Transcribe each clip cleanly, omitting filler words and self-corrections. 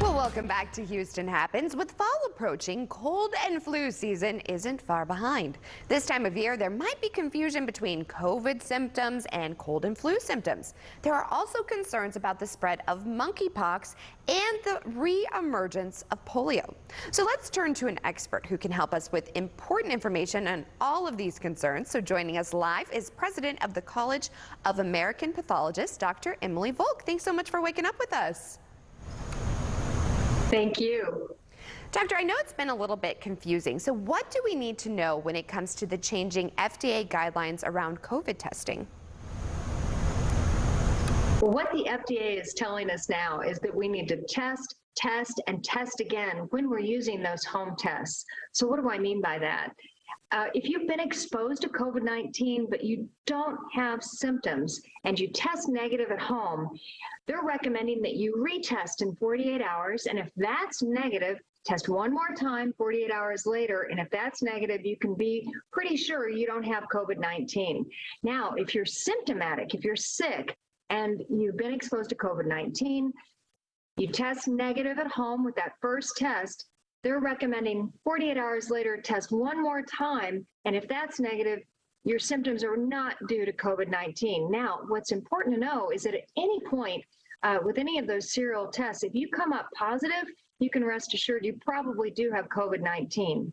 Well, welcome back to Houston Happens. With fall approaching, cold and flu season isn't far behind. This time of year, there might be confusion between COVID symptoms and cold and flu symptoms. There are also concerns about the spread of monkeypox and the re-emergence of polio. So let's turn to an expert who can help us with important information on all of these concerns. So joining us live is President of the College of American Pathologists, Dr. Emily Volk. Thanks so much for waking up with us. Thank you. Doctor, I know it's been a little bit confusing. So what do we need to know when it comes to the changing FDA guidelines around COVID testing? Well, what the FDA is telling us now is that we need to test, and test again when we're using those home tests. So what do I mean by that? If you've been exposed to COVID-19, but you don't have symptoms and you test negative at home, they're recommending that you retest in 48 hours. And if that's negative, test one more time 48 hours later. And if that's negative, you can be pretty sure you don't have COVID-19. Now, if you're symptomatic, if you're sick and you've been exposed to COVID-19, you test negative at home with that first test, they're recommending 48 hours later, test one more time. And if that's negative, your symptoms are not due to COVID-19. Now, what's important to know is that at any point with any of those serial tests, if you come up positive, you can rest assured you probably do have COVID-19.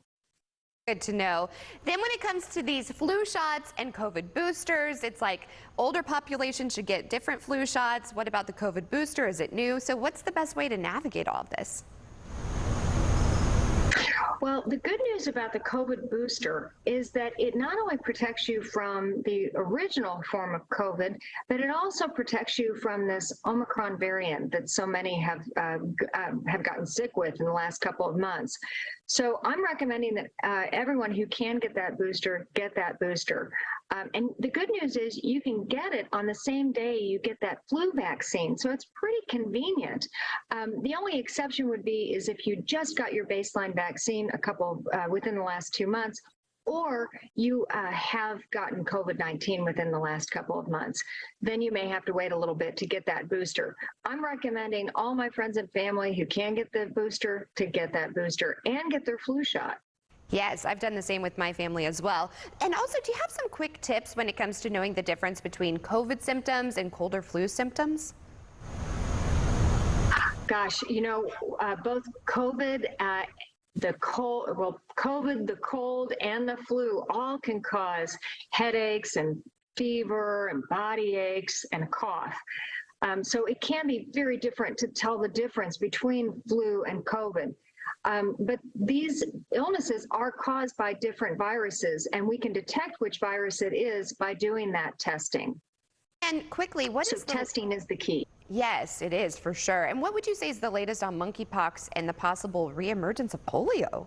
Good to know. Then when it comes to these flu shots and COVID boosters, it's like older population should get different flu shots. What about the COVID booster? Is it new? So what's the best way to navigate all of this? Well, the good news about the COVID booster is that it not only protects you from the original form of COVID, but it also protects you from this Omicron variant that so many have gotten sick with in the last couple of months. So I'm recommending that everyone who can get that booster, get that booster. And the good news is you can get it on the same day you get that flu vaccine. So it's pretty convenient. The only exception would be is if you just got your baseline vaccine within the last 2 months, or you have gotten COVID-19 within the last couple of months, then you may have to wait a little bit to get that booster. I'm recommending all my friends and family who can get the booster to get that booster and get their flu shot. Yes, I've done the same with my family as well. And also, do you have some quick tips when it comes to knowing the difference between COVID symptoms and cold or flu symptoms? Gosh, you know, both COVID, the cold, and the flu all can cause headaches and fever and body aches and a cough. So it can be very different to tell the difference between flu and COVID. But these illnesses are caused by different viruses, and we can detect which virus it is by doing that testing. And quickly, testing is the key. Yes, it is for sure. And what would you say is the latest on monkeypox and the possible reemergence of polio?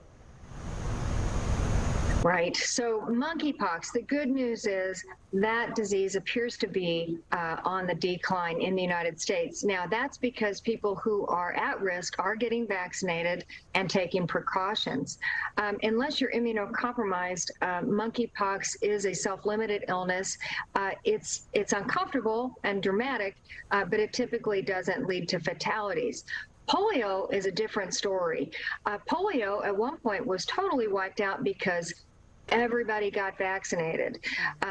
Right. So monkeypox, the good news is that disease appears to be on the decline in the United States. Now, that's because people who are at risk are getting vaccinated and taking precautions. Unless you're immunocompromised, monkeypox is a self-limited illness. It's uncomfortable and dramatic, but it typically doesn't lead to fatalities. Polio is a different story. Polio at one point was totally wiped out because everybody got vaccinated.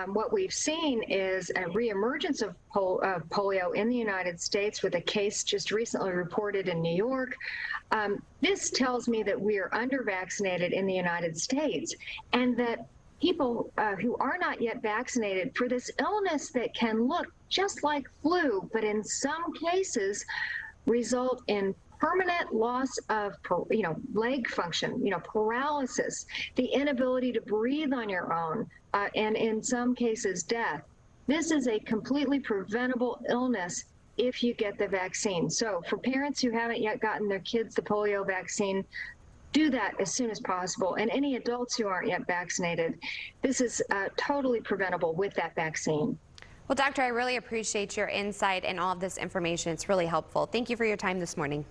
What we've seen is a reemergence of polio in the United States with a case just recently reported in New York. This tells me that we are under-vaccinated in the United States, and that people who are not yet vaccinated for this illness that can look just like flu, but in some cases result in permanent loss of, leg function, paralysis, the inability to breathe on your own, and in some cases, death. This is a completely preventable illness if you get the vaccine. So for parents who haven't yet gotten their kids the polio vaccine, do that as soon as possible. And any adults who aren't yet vaccinated, this is totally preventable with that vaccine. Well, Doctor, I really appreciate your insight and all of this information. It's really helpful. Thank you for your time this morning.